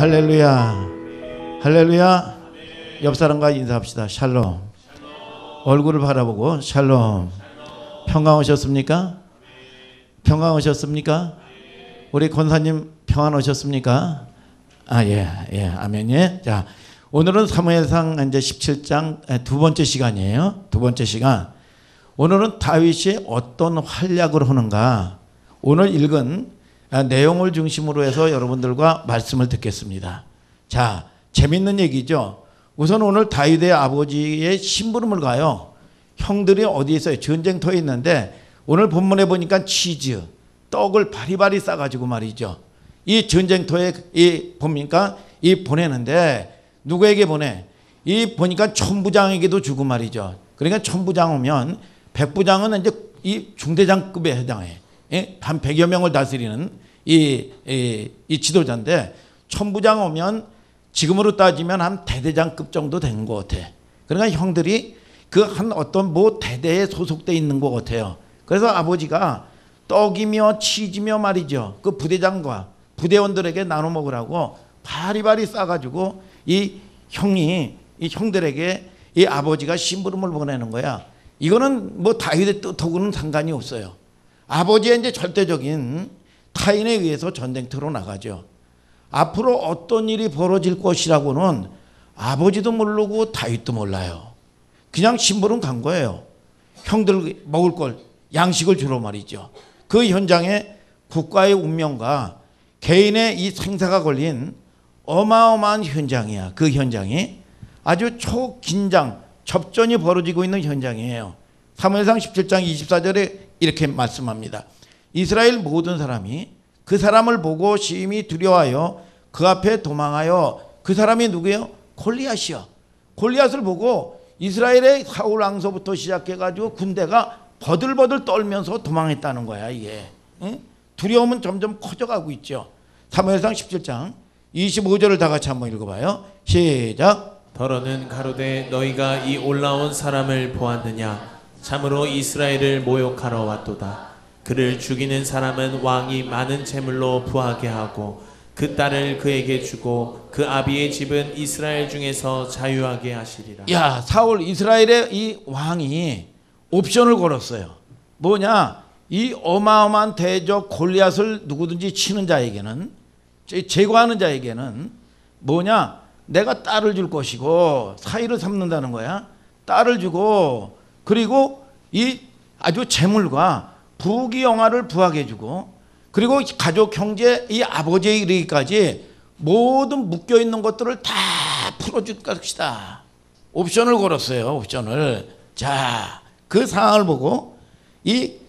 할렐루야. 할렐루야. 옆 사람과 인사합시다. 샬롬. 얼굴을 바라보고 샬롬. 평강 오셨습니까? 평강 오셨습니까? 우리 권사님 평안 오셨습니까? 예, 아멘. 예. 자, 오늘은 사무엘상 이제 17장 두 번째 시간이에요. 두 번째 시간. 오늘은 다윗이 어떤 활약을 하는가. 오늘 읽은 내용을 중심으로 해서 여러분들과 말씀을 듣겠습니다. 자, 재밌는 얘기죠. 우선 오늘 다윗의 아버지의 심부름을 가요. 형들이 어디에 있어요? 전쟁터에 있는데 오늘 본문에 보니까 치즈, 떡을 바리바리 싸가지고 말이죠. 이 전쟁터에 봅니까? 보내는데 누구에게 보내? 보니까 천부장에게도 주고 말이죠. 그러니까 천부장 오면 백부장은 이제 이 중대장급에 해당해. 한 100여 명을 다스리는 이 지도자인데 천부장 오면 지금으로 따지면 한 대대장급 정도 된 것 같아. 그러니까 형들이 그 한 어떤 뭐 대대에 소속돼 있는 것 같아요. 그래서 아버지가 떡이며 치즈며 말이죠. 그 부대장과 부대원들에게 나눠 먹으라고 바리바리 싸가지고 이 형들에게 이 아버지가 심부름을 보내는 거야. 이거는 뭐 다윗의 뜻하고는 상관이 없어요. 아버지의 이제 절대적인 타인에 의해서 전쟁터로 나가죠. 앞으로 어떤 일이 벌어질 것이라고는 아버지도 모르고 다윗도 몰라요. 그냥 심부름 간 거예요. 형들 먹을 걸 양식을 주러 말이죠. 그 현장에 국가의 운명과 개인의 이 생사가 걸린 어마어마한 현장이야. 그 현장이 아주 초긴장 접전이 벌어지고 있는 현장이에요. 사무엘상 17장 24절에 이렇게 말씀합니다. 이스라엘 모든 사람이 그 사람을 보고 심히 두려워하여 그 앞에 도망하여. 그 사람이 누구예요? 골리앗이요. 골리앗을 보고 이스라엘의 사울 왕서부터 시작해가지고 군대가 버들버들 떨면서 도망했다는 거야. 이게 두려움은 점점 커져가고 있죠. 사무엘상 17장 25절을 다 같이 한번 읽어봐요. 시작. 더러는 가로되 너희가 이 올라온 사람을 보았느냐? 참으로 이스라엘을 모욕하러 왔도다. 그를 죽이는 사람은 왕이 많은 재물로 부하게 하고 그 딸을 그에게 주고 그 아비의 집은 이스라엘 중에서 자유하게 하시리라. 야, 사울 이스라엘의 이 왕이 옵션을 걸었어요. 뭐냐? 이 어마어마한 대적 골리앗을 누구든지 치는 자에게는, 제거하는 자에게는 뭐냐? 내가 딸을 줄 것이고 사위를 삼는다는 거야. 딸을 주고 그리고 이 아주 재물과 부귀영화를 부하게 해주고 그리고 가족 형제 이 아버지에 이르기까지 모든 묶여있는 것들을 다 풀어줄 것이다. 옵션을 걸었어요. 옵션을. 자, 그 상황을 보고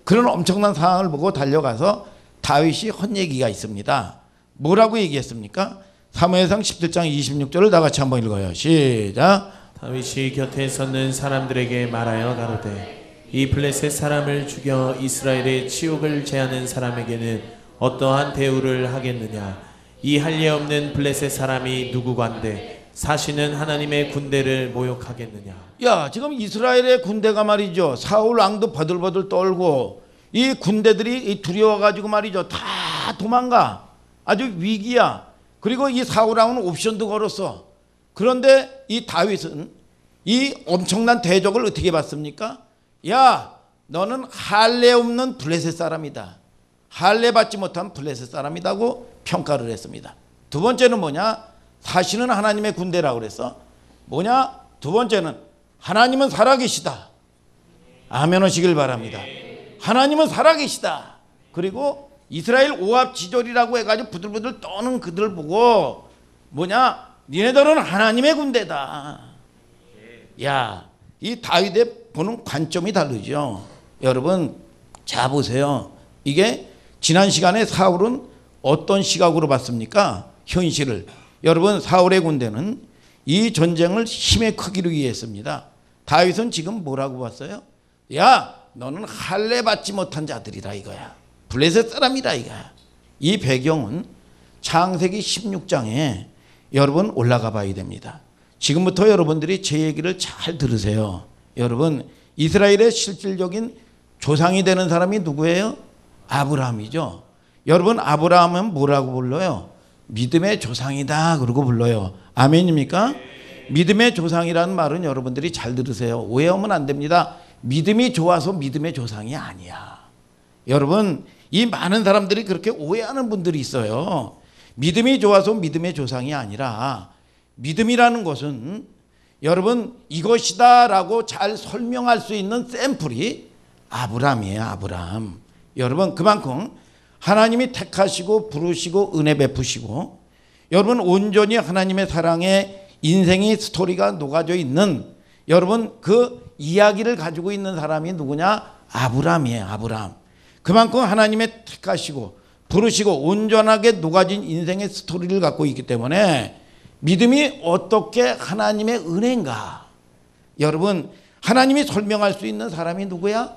그런 엄청난 상황을 보고 달려가서 다윗이 한 얘기가 있습니다. 뭐라고 얘기했습니까? 사무엘상 17장 26절을 다 같이 한번 읽어요. 시작. 다윗이 곁에 섰는 사람들에게 말하여 가로되 이 블레셋 사람을 죽여 이스라엘의 치욕을 제하는 사람에게는 어떠한 대우를 하겠느냐? 이 할례 없는 블레셋 사람이 누구간데 사시는 하나님의 군대를 모욕하겠느냐? 야, 지금 이스라엘의 군대가 말이죠. 사울 왕도 버들버들 떨고 이 군대들이 두려워가지고 말이죠. 다 도망가. 아주 위기야. 그리고 이 사울 왕은 옵션도 걸었어. 그런데 이 다윗은 이 엄청난 대적을 어떻게 봤습니까? 야, 너는 할례 없는 블레셋 사람이다. 할례 받지 못한 블레셋 사람이라고 평가를 했습니다. 두 번째는 뭐냐? 사시는 하나님의 군대라고 그랬어. 뭐냐? 두 번째는 하나님은 살아계시다. 아멘 하시길 바랍니다. 하나님은 살아계시다. 그리고 이스라엘 오합지졸이라고 해가지고 부들부들 떠는 그들 보고 뭐냐? 니네들은 하나님의 군대다. 야, 이 다윗의 보는 관점이 다르죠. 여러분, 자 보세요. 이게 지난 시간에 사울은 어떤 시각으로 봤습니까? 현실을. 여러분, 사울의 군대는 이 전쟁을 힘의 크기로 이해했습니다. 다윗은 지금 뭐라고 봤어요? 야, 너는 할례 받지 못한 자들이다 이거야. 블레셋 사람이다 이거야. 이 배경은 창세기 16장에 여러분 올라가 봐야 됩니다. 지금부터 여러분들이 제 얘기를 잘 들으세요. 여러분, 이스라엘의 실질적인 조상이 되는 사람이 누구예요? 아브라함이죠. 여러분, 아브라함은 뭐라고 불러요? 믿음의 조상이다 그러고 불러요. 아멘입니까? 믿음의 조상이라는 말은 여러분들이 잘 들으세요. 오해하면 안 됩니다. 믿음이 좋아서 믿음의 조상이 아니야. 여러분, 이 많은 사람들이 그렇게 오해하는 분들이 있어요. 믿음이 좋아서 믿음의 조상이 아니라 믿음이라는 것은 여러분 이것이다 라고 잘 설명할 수 있는 샘플이 아브라함이에요. 아브라함. 여러분 그만큼 하나님이 택하시고 부르시고 은혜 베푸시고 여러분 온전히 하나님의 사랑에 인생의 스토리가 녹아져 있는 여러분 그 이야기를 가지고 있는 사람이 누구냐? 아브라함이에요. 아브라함. 그만큼 하나님의 택하시고 부르시고 온전하게 녹아진 인생의 스토리를 갖고 있기 때문에 믿음이 어떻게 하나님의 은혜인가? 여러분 하나님이 설명할 수 있는 사람이 누구야?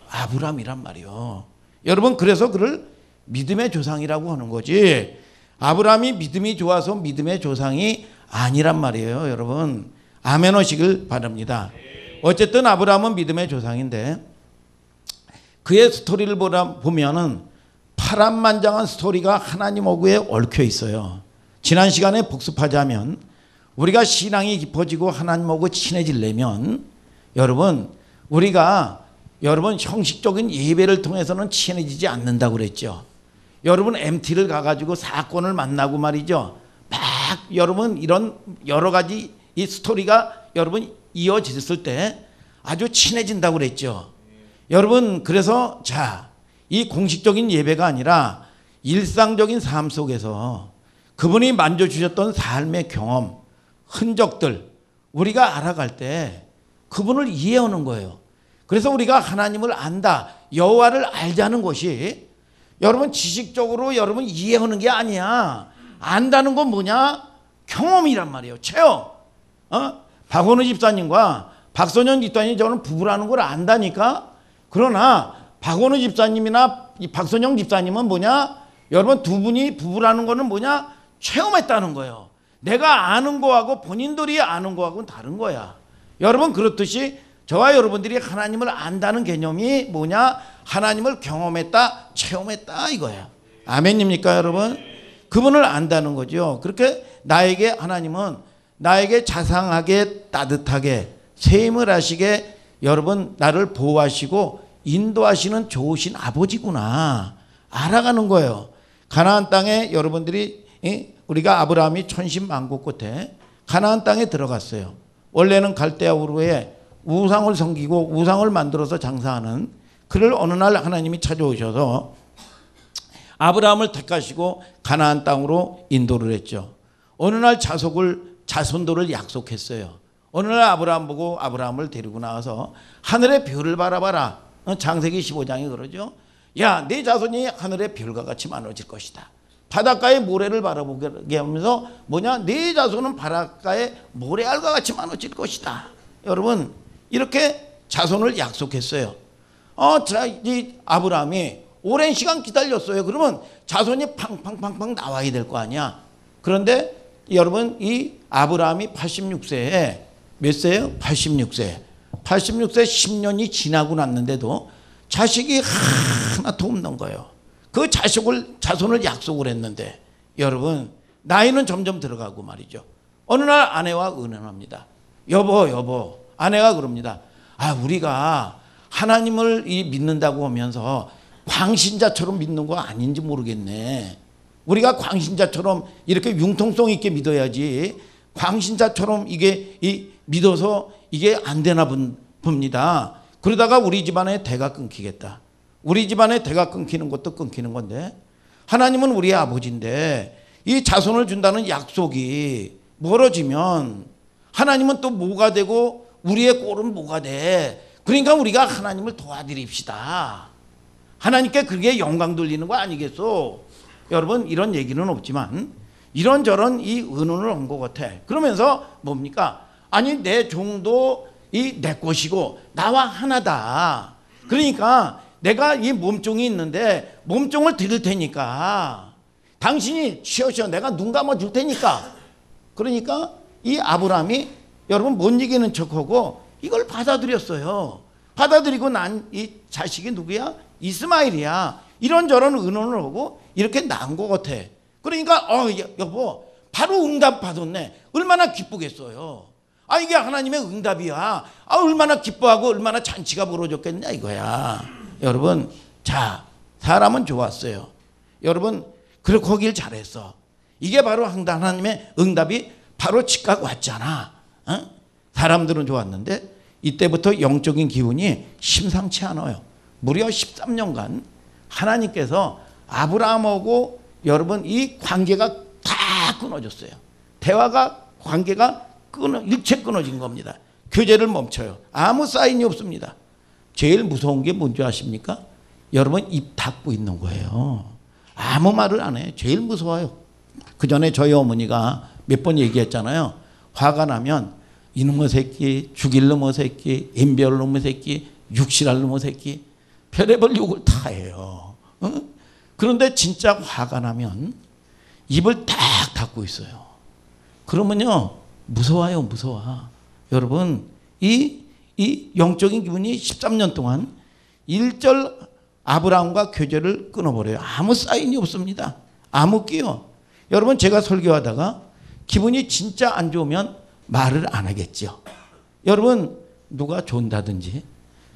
아브라함이란 말이요. 여러분 그래서 그를 믿음의 조상이라고 하는 거지 아브라함이 믿음이 좋아서 믿음의 조상이 아니란 말이에요. 여러분 아멘 하시길 바랍니다. 어쨌든 아브라함은 믿음의 조상인데 그의 스토리를 보면은 파란만장한 스토리가 하나님 어구에 얽혀 있어요. 지난 시간에 복습하자면 우리가 신앙이 깊어지고 하나님하고 친해지려면 여러분 우리가 여러분 형식적인 예배를 통해서는 친해지지 않는다고 그랬죠. 여러분 MT를 가가지고 사건을 만나고 말이죠. 막 여러분 이런 여러 가지 이 스토리가 여러분 이어졌을 때 아주 친해진다고 그랬죠. 여러분 그래서 이 공식적인 예배가 아니라 일상적인 삶 속에서 그분이 만져주셨던 삶의 경험, 흔적들 우리가 알아갈 때 그분을 이해하는 거예요. 그래서 우리가 하나님을 안다, 여호와를 알자는 것이 여러분 지식적으로 여러분 이해하는 게 아니야. 안다는 건 뭐냐? 경험이란 말이에요. 체험. 박원우 집사님과 박선영 집사님이 저는 부부라는 걸 안다니까. 그러나 박원우 집사님이나 이 박선영 집사님은 뭐냐? 여러분 두 분이 부부라는 거는 뭐냐? 체험했다는 거예요. 내가 아는 거하고 본인들이 아는 거하고는 다른 거야. 여러분 그렇듯이 저와 여러분들이 하나님을 안다는 개념이 뭐냐? 하나님을 경험했다, 체험했다 이거야. 아멘입니까 여러분? 그분을 안다는 거죠. 그렇게 나에게 하나님은 나에게 자상하게 따뜻하게 세임을 하시게 여러분 나를 보호하시고 인도하시는 좋으신 아버지구나 알아가는 거예요. 가나안 땅에 여러분들이 우리가 아브라함이 천신만고 끝에 가나안 땅에 들어갔어요. 원래는 갈대아 우르에 우상을 섬기고 우상을 만들어서 장사하는 그를 어느 날 하나님이 찾아오셔서 아브라함을 택하시고 가나안 땅으로 인도를 했죠. 어느 날 자손들을 약속했어요. 어느 날 아브라함 보고 아브라함을 데리고 나와서 하늘의 별을 바라봐라. 창세기 15장이 그러죠. 야, 네 자손이 하늘의 별과 같이 많아질 것이다. 바닷가의 모래를 바라보게 하면서 뭐냐? 네 자손은 바닷가의 모래알과 같이 많아질 것이다. 여러분 이렇게 자손을 약속했어요. 이 아브라함이 오랜 시간 기다렸어요. 그러면 자손이 팡팡팡팡 나와야 될 거 아니야. 그런데 여러분 이 아브라함이 86세에 몇 세예요? 86세. 86세 10년이 지나고 났는데도 자식이 하나도 없는 거예요. 그 자손을 약속을 했는데 여러분 나이는 점점 들어가고 말이죠. 어느 날 아내와 의논합니다. 여보 아내가 그럽니다. 우리가 하나님을 믿는다고 하면서 광신자처럼 믿는 거 아닌지 모르겠네. 우리가 광신자처럼 이렇게 융통성 있게 믿어야지 광신자처럼 이게 믿어서 이게 안 되나 봅니다. 그러다가 우리 집안의 대가 끊기겠다. 우리 집안의 대가 끊기는 것도 끊기는 건데 하나님은 우리의 아버지인데 이 자손을 준다는 약속이 멀어지면 하나님은 또 뭐가 되고 우리의 꼴은 뭐가 돼. 그러니까 우리가 하나님을 도와드립시다. 하나님께 그게 영광 돌리는 거 아니겠소? 여러분 이런 얘기는 없지만 이런저런 이 의논을 한 것 같아. 그러면서 뭡니까? 아니 내 종도 내 것이고 나와 하나다. 그러니까 내가 이 몸종이 있는데 몸종을 드릴 테니까 당신이 쉬어 내가 눈 감아 줄 테니까. 그러니까 이 아브라함이 여러분 못 이기는 척하고 이걸 받아들였어요. 받아들이고 난 이 자식이 누구야? 이스마엘이야. 이런저런 의논을 하고 이렇게 낳은 것 같아. 그러니까 여보 바로 응답 받았네. 얼마나 기쁘겠어요. 이게 하나님의 응답이야. 얼마나 기뻐하고 얼마나 잔치가 벌어졌겠냐 이거야. 여러분, 자, 사람은 좋았어요. 여러분, 그래 거길 잘했어. 이게 바로 하나님의 응답이 바로 즉각 왔잖아. 사람들은 좋았는데 이때부터 영적인 기운이 심상치 않아요. 무려 13년간 하나님께서 아브라함하고 여러분 이 관계가 다 끊어졌어요. 대화가 관계가 일체 끊어진 겁니다. 교제를 멈춰요. 아무 사인이 없습니다. 제일 무서운 게 뭔지 아십니까? 여러분 입 닫고 있는 거예요. 아무 말을 안 해요. 제일 무서워요. 그 전에 저희 어머니가 몇 번 얘기했잖아요. 화가 나면 이놈의 새끼, 죽일 놈의 새끼, 인별 놈의 새끼, 육실할 놈의 새끼, 별의별 욕을 다 해요. 그런데 진짜 화가 나면 입을 딱 닫고 있어요. 그러면요 무서워요. 무서워. 여러분 이 영적인 기분이 13년 동안 일절 아브라함과 교제를 끊어버려요. 아무 사인이 없습니다. 아무 끼요. 여러분 제가 설교하다가 기분이 진짜 안 좋으면 말을 안 하겠죠. 여러분 누가 존다든지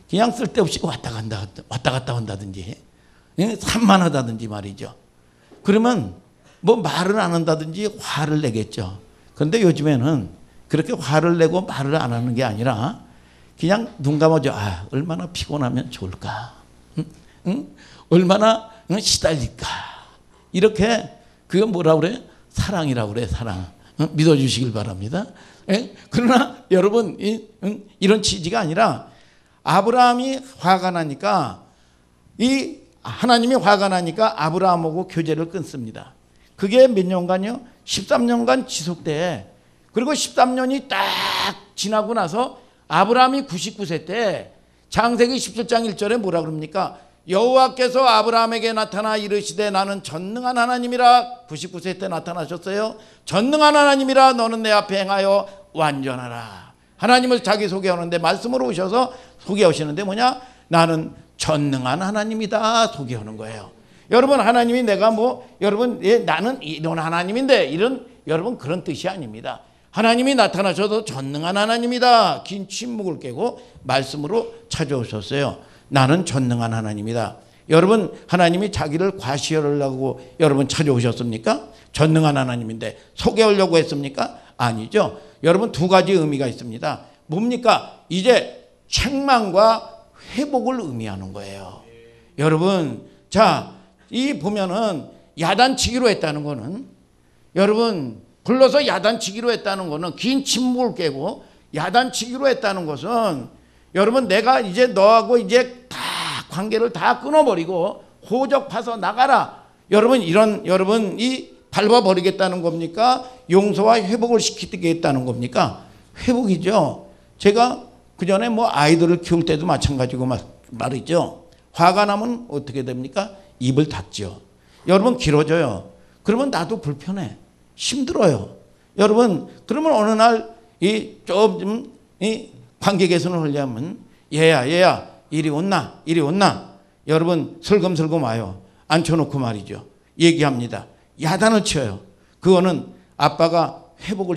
그냥 쓸데없이 왔다 갔다 한다든지 산만하다든지 말이죠. 그러면 뭐 말을 안 한다든지 화를 내겠죠. 그런데 요즘에는 그렇게 화를 내고 말을 안 하는 게 아니라 그냥 눈 감아줘. 얼마나 피곤하면 좋을까. 얼마나 시달릴까. 이렇게 그게 뭐라 그래? 사랑이라고 그래. 사랑. 믿어주시길 바랍니다. 그러나 여러분 이런 취지가 아니라 아브라함이 화가 나니까 하나님이 화가 나니까 아브라함하고 교제를 끊습니다. 그게 몇 년간요? 13년간 지속돼. 그리고 13년이 딱 지나고 나서 아브라함이 99세 때 창세기 17장 1절에 뭐라 그럽니까? 여호와께서 아브라함에게 나타나 이르시되 나는 전능한 하나님이라. 99세 때 나타나셨어요. 전능한 하나님이라 너는 내 앞에 행하여 완전하라. 하나님을 자기 소개하는데 말씀으로 오셔서 소개하시는데 뭐냐? 나는 전능한 하나님이다 소개하는 거예요. 여러분 하나님이 내가 여러분 나는 이런 하나님인데 이런 여러분 그런 뜻이 아닙니다. 하나님이 나타나셔도 전능한 하나님이다. 긴 침묵을 깨고 말씀으로 찾아오셨어요. 나는 전능한 하나님이다. 여러분 하나님이 자기를 과시하려고 여러분 찾아오셨습니까? 전능한 하나님인데 소개하려고 했습니까? 아니죠. 여러분 두 가지 의미가 있습니다. 뭡니까? 이제 책망과 회복을 의미하는 거예요. 여러분 자, 이 보면은 야단치기로 했다는 거는 여러분 불러서 야단치기로 했다는 거는 긴 침묵을 깨고 야단치기로 했다는 것은 여러분 내가 이제 너하고 이제 다 관계를 다 끊어버리고 호적 파서 나가라. 여러분 이런 여러분 이 밟아버리겠다는 겁니까? 용서와 회복을 시키겠다는 겁니까? 회복이죠. 제가 그 전에 아이들을 키울 때도 마찬가지고 말이죠. 화가 나면 어떻게 됩니까? 입을 닫죠. 여러분 길어져요. 그러면 나도 불편해. 힘들어요. 여러분 그러면 어느 날 좀 관계 개선을 하려면 얘야 이리 온나 여러분 슬금슬금 와요. 앉혀놓고 말이죠. 얘기합니다. 야단을 쳐요. 그거는 아빠가 회복을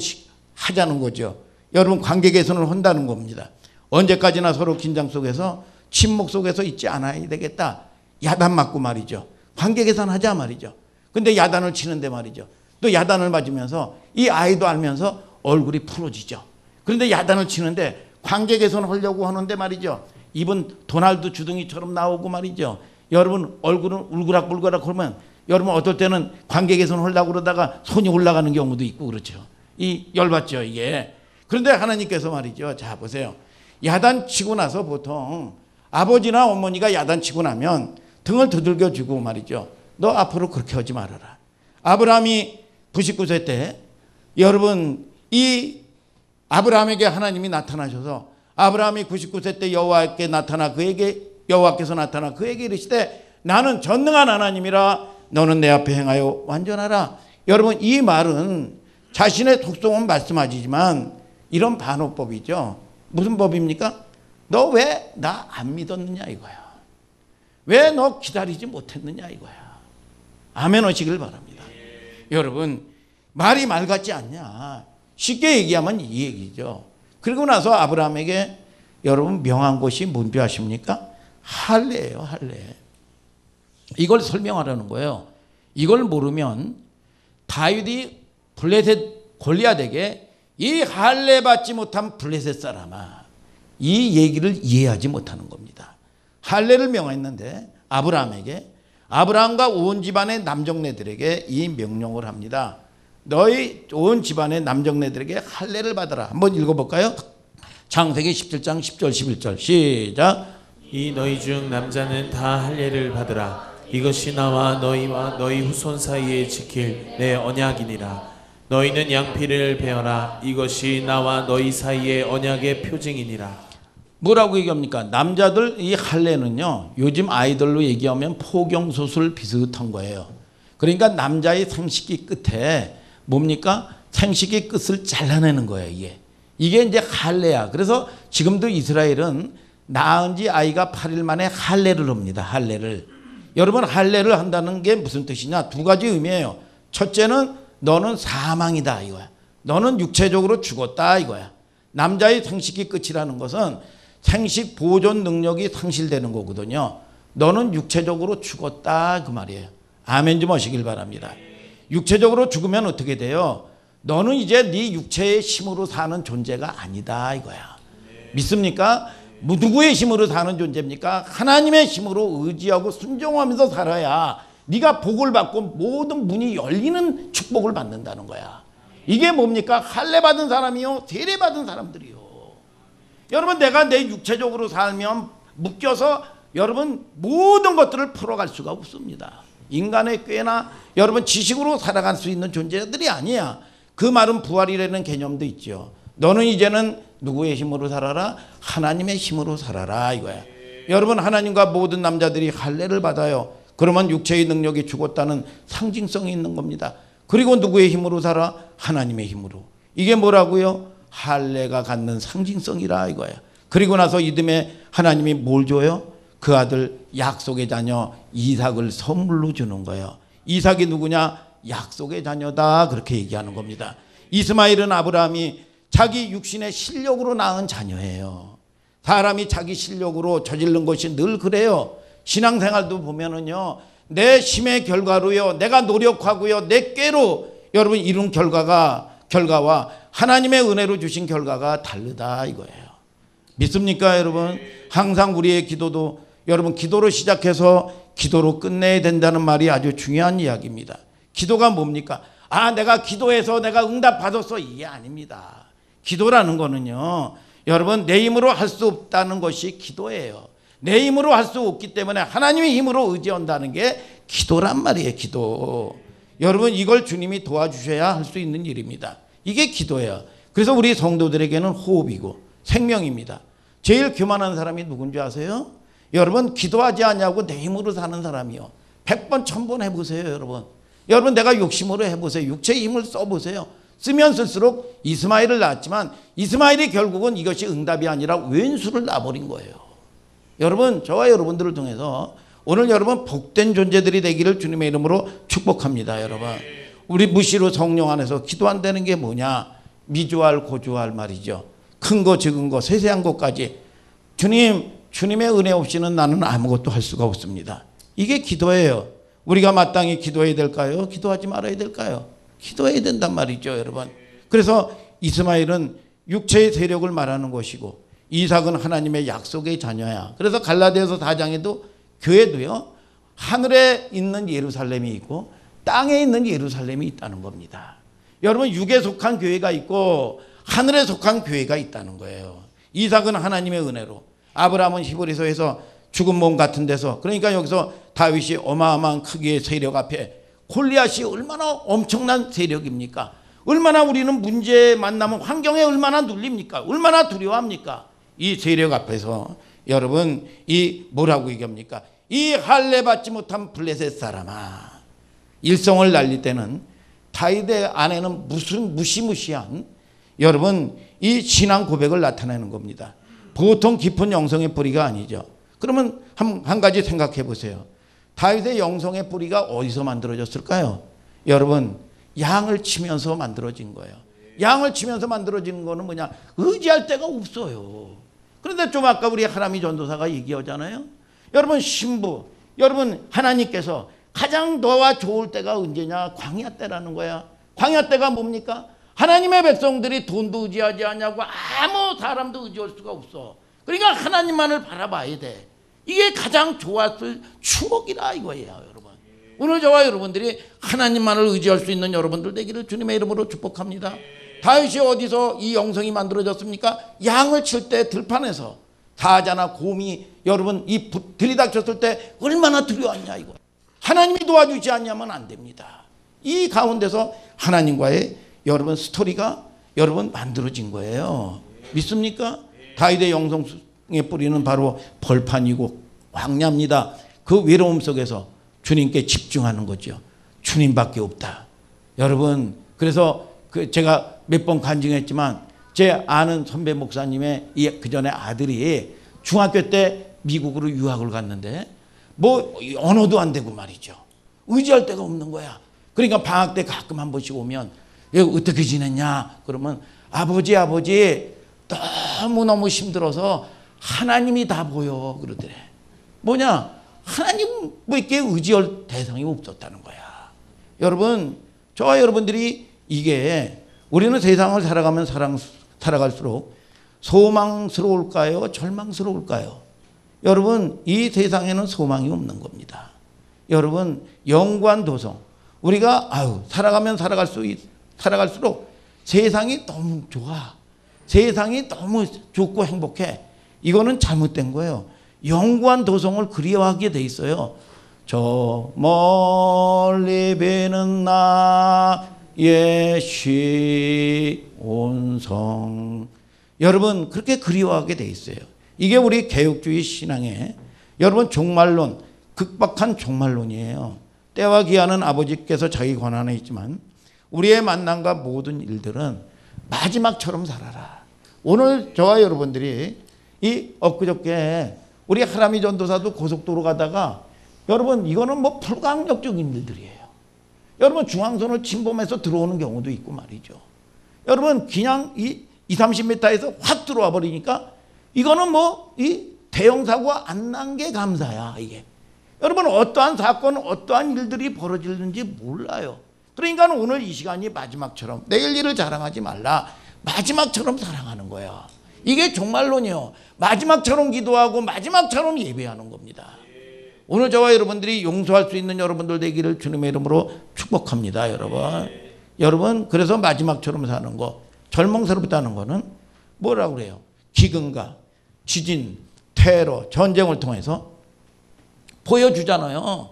하자는 거죠. 여러분 관계 개선을 한다는 겁니다. 언제까지나 서로 긴장 속에서 침묵 속에서 있지 않아야 되겠다. 야단 맞고 말이죠. 관계 개선하자 말이죠. 근데 야단을 치는데 말이죠. 또 야단을 맞으면서 이 아이도 알면서 얼굴이 풀어지죠. 그런데 야단을 치는데 관계 개선하려고 하는데 말이죠. 입은 도날드 주둥이처럼 나오고 말이죠. 여러분 얼굴은 울그락불그락 그러면 여러분 어떨 때는 관계 개선하려고 그러다가 손이 올라가는 경우도 있고 그렇죠. 열받죠 이게. 그런데 하나님께서 말이죠. 자 보세요. 야단치고 나서 보통 아버지나 어머니가 야단치고 나면 등을 두들겨 주고 말이죠. 너 앞으로 그렇게 하지 말아라. 아브라함이 99세 때 여러분 이 아브라함에게 하나님이 나타나셔서 아브라함이 99세 때 여호와께서 나타나 그에게 이르시되 나는 전능한 하나님이라 너는 내 앞에 행하여 완전하라. 여러분 이 말은 자신의 속성은 말씀하지만 이런 반어법이죠. 무슨 법입니까? 너 왜 나 안 믿었느냐 이거야. 왜 너 기다리지 못했느냐 이거야. 아멘 하시길 바랍니다. 여러분 말이 말 같지 않냐. 쉽게 얘기하면 이 얘기죠. 그리고 나서 아브라함에게 여러분 명한 것이 뭔지 아십니까? 할례예요. 할례. 이걸 설명하라는 거예요. 이걸 모르면 다윗이 블레셋 골리앗에게 이 할례 받지 못한 블레셋 사람아, 이 얘기를 이해하지 못하는 겁니다. 할례를 명했는데 아브라함에게, 아브라함과 온 집안의 남정네들에게 이 명령을 합니다. 너희 온 집안의 남정네들에게 할례를 받아라. 한번 읽어볼까요? 창세기 17장 10절 11절 시작. 이 너희 중 남자는 다 할례를 받으라. 이것이 나와 너희와 너희 후손 사이에 지킬 내 언약이니라. 너희는 양피를 베어라. 이것이 나와 너희 사이의 언약의 표징이니라. 뭐라고 얘기합니까? 남자들 이 할례는요, 요즘 아이들로 얘기하면 포경소술 비슷한 거예요. 그러니까 남자의 생식기 끝에 뭡니까? 생식기 끝을 잘라내는 거예요. 이게 이제 할례야. 그래서 지금도 이스라엘은 낳은 지 아이가 8일 만에 할례를 합니다. 할례를. 여러분, 할례를 한다는 게 무슨 뜻이냐? 두 가지 의미예요. 첫째는 너는 사망이다 이거야. 너는 육체적으로 죽었다 이거야. 남자의 생식기 끝이라는 것은 생식 보존 능력이 상실되는 거거든요. 너는 육체적으로 죽었다 그 말이에요. 아멘 좀 하시길 바랍니다. 육체적으로 죽으면 어떻게 돼요? 너는 이제 네 육체의 힘으로 사는 존재가 아니다 이거야. 믿습니까? 누구의 힘으로 사는 존재입니까? 하나님의 힘으로 의지하고 순종하면서 살아야 네가 복을 받고 모든 문이 열리는 축복을 받는다는 거야. 이게 뭡니까? 할례 받은 사람이요, 세례 받은 사람들이요. 여러분, 내가 내 육체적으로 살면 묶여서 여러분 모든 것들을 풀어갈 수가 없습니다. 인간의 꾀나 여러분 지식으로 살아갈 수 있는 존재들이 아니야. 그 말은 부활이라는 개념도 있죠. 너는 이제는 누구의 힘으로 살아라? 하나님의 힘으로 살아라 이거야. 여러분, 하나님과 모든 남자들이 할례를 받아요. 그러면 육체의 능력이 죽었다는 상징성이 있는 겁니다. 그리고 누구의 힘으로 살아? 하나님의 힘으로. 이게 뭐라고요? 할례가 갖는 상징성이라 이거야. 그리고 나서 이듬해 하나님이 뭘 줘요? 그 아들 약속의 자녀 이삭을 선물로 주는 거예요. 이삭이 누구냐? 약속의 자녀다 그렇게 얘기하는 겁니다. 이스마엘은 아브라함이 자기 육신의 실력으로 낳은 자녀예요. 사람이 자기 실력으로 저지른 것이 늘 그래요. 신앙생활도 보면은요, 내 힘의 결과로요, 내가 노력하고요, 내 꾀로 여러분 이룬 결과와 하나님의 은혜로 주신 결과가 다르다 이거예요. 믿습니까 여러분? 항상 우리의 기도도 여러분 기도로 시작해서 기도로 끝내야 된다는 말이 아주 중요한 이야기입니다. 기도가 뭡니까? 아, 내가 기도해서 내가 응답 받았어, 이게 아닙니다. 기도라는 거는요, 여러분 내 힘으로 할 수 없다는 것이 기도예요. 내 힘으로 할 수 없기 때문에 하나님의 힘으로 의지한다는 게 기도란 말이에요. 기도. 여러분, 이걸 주님이 도와주셔야 할 수 있는 일입니다. 이게 기도예요. 그래서 우리 성도들에게는 호흡이고 생명입니다. 제일 교만한 사람이 누군지 아세요? 여러분, 기도하지 않냐고 내 힘으로 사는 사람이요. 100번 1000번 해보세요 여러분. 여러분, 내가 욕심으로 해보세요. 육체의 힘을 써보세요. 쓰면 쓸수록 이스마엘을 낳았지만 이스마엘이 결국은 이것이 응답이 아니라 왼수를 낳아버린 거예요. 여러분, 저와 여러분들을 통해서 오늘 여러분 복된 존재들이 되기를 주님의 이름으로 축복합니다. 여러분, 우리 무시로 성령 안에서 기도한다는 게 뭐냐? 미주알 고주알 말이죠. 큰 거 적은 거 세세한 것까지 주님의 은혜 없이는 나는 아무것도 할 수가 없습니다. 이게 기도예요. 우리가 마땅히 기도해야 될까요? 기도하지 말아야 될까요? 기도해야 된단 말이죠 여러분. 그래서 이스마엘은 육체의 세력을 말하는 것이고 이삭은 하나님의 약속의 자녀야. 그래서 갈라디아서 4장에도 교회도요, 하늘에 있는 예루살렘이 있고 땅에 있는 예루살렘이 있다는 겁니다. 여러분, 육에 속한 교회가 있고 하늘에 속한 교회가 있다는 거예요. 이삭은 하나님의 은혜로, 아브라함은 히브리서에서 죽은 몸 같은 데서, 그러니까 여기서 다윗이 어마어마한 크기의 세력 앞에, 골리앗이 얼마나 엄청난 세력입니까? 얼마나 우리는 문제 만나면 환경에 얼마나 눌립니까? 얼마나 두려워합니까? 이 세력 앞에서 여러분 이 뭐라고 얘기합니까? 이 할례 받지 못한 블레셋 사람아, 일성을 날릴 때는 다윗의 아내는 무슨 무시무시한 여러분 이 신앙 고백을 나타내는 겁니다. 보통 깊은 영성의 뿌리가 아니죠. 그러면 한 가지 생각해 보세요. 다윗의 영성의 뿌리가 어디서 만들어졌을까요? 여러분, 양을 치면서 만들어진 거예요. 양을 치면서 만들어지는 거는 뭐냐? 의지할 데가 없어요. 그런데 좀 아까 우리 하나미 전도사가 얘기하잖아요. 여러분 신부, 여러분 하나님께서 가장 너와 좋을 때가 언제냐? 광야 때라는 거야. 광야 때가 뭡니까? 하나님의 백성들이 돈도 의지하지 않냐고 아무 사람도 의지할 수가 없어. 그러니까 하나님만을 바라봐야 돼. 이게 가장 좋았을 추억이라 이거예요, 여러분. 오늘 저와 여러분들이 하나님만을 의지할 수 있는 여러분들 되기를 주님의 이름으로 축복합니다. 다윗이 어디서 이 영성이 만들어졌습니까? 양을 칠 때 들판에서 사자나 곰이 여러분 이 들이닥쳤을 때 얼마나 두려웠냐 이거. 하나님이 도와주지 않냐면 안 됩니다. 이 가운데서 하나님과의 여러분 스토리가 여러분 만들어진 거예요. 믿습니까? 다윗의 영성의 뿌리는 바로 벌판이고 광야입니다. 그 외로움 속에서 주님께 집중하는 거죠. 주님밖에 없다. 여러분 그래서 제가 몇 번 간증했지만 제 아는 선배 목사님의 그 전에 아들이 중학교 때 미국으로 유학을 갔는데 뭐 언어도 안 되고 말이죠. 의지할 데가 없는 거야. 그러니까 방학 때 가끔 한 번씩 오면 어떻게 지냈냐? 그러면 아버지 너무너무 힘들어서 하나님이 다 보여 그러더래. 뭐냐? 하나님 뭐 이렇게 의지할 대상이 없었다는 거야. 여러분 저와 여러분들이 이게 우리는 세상을 살아가면 살아갈수록 소망스러울까요? 절망스러울까요? 여러분 이 세상에는 소망이 없는 겁니다. 여러분 영관 도성 우리가 살아가면 살아갈수록 세상이 너무 좋아. 세상이 너무 좋고 행복해. 이거는 잘못된 거예요. 영관 도성을 그리워하게 돼 있어요. 저 멀리 비는 나의 시온성. 여러분 그렇게 그리워하게 돼 있어요. 이게 우리 개혁주의 신앙의 여러분 종말론, 극박한 종말론이에요. 때와 기한은 아버지께서 자기 권한에 있지만 우리의 만남과 모든 일들은 마지막처럼 살아라. 오늘 저와 여러분들이 이 엊그저께 우리 하나미 전도사도 고속도로 가다가 여러분 이거는 뭐 불가항력적인 일들이에요. 여러분 중앙선을 침범해서 들어오는 경우도 있고 말이죠. 여러분 그냥 이 20-30m에서 확 들어와 버리니까 이거는 뭐 이 대형 사고가 안 난 게 감사야 이게. 여러분 어떠한 사건 어떠한 일들이 벌어지는지 몰라요. 그러니까 오늘 이 시간이 마지막처럼 내일 일을 자랑하지 말라. 마지막처럼 사랑하는 거야. 이게 종말론이요. 마지막처럼 기도하고 마지막처럼 예배하는 겁니다. 오늘 저와 여러분들이 용서할 수 있는 여러분들 되기를 주님의 이름으로 축복합니다. 여러분 그래서 마지막처럼 사는 거 절망스럽다는 거는 뭐라고 그래요? 기근과 지진, 테러, 전쟁을 통해서 보여주잖아요.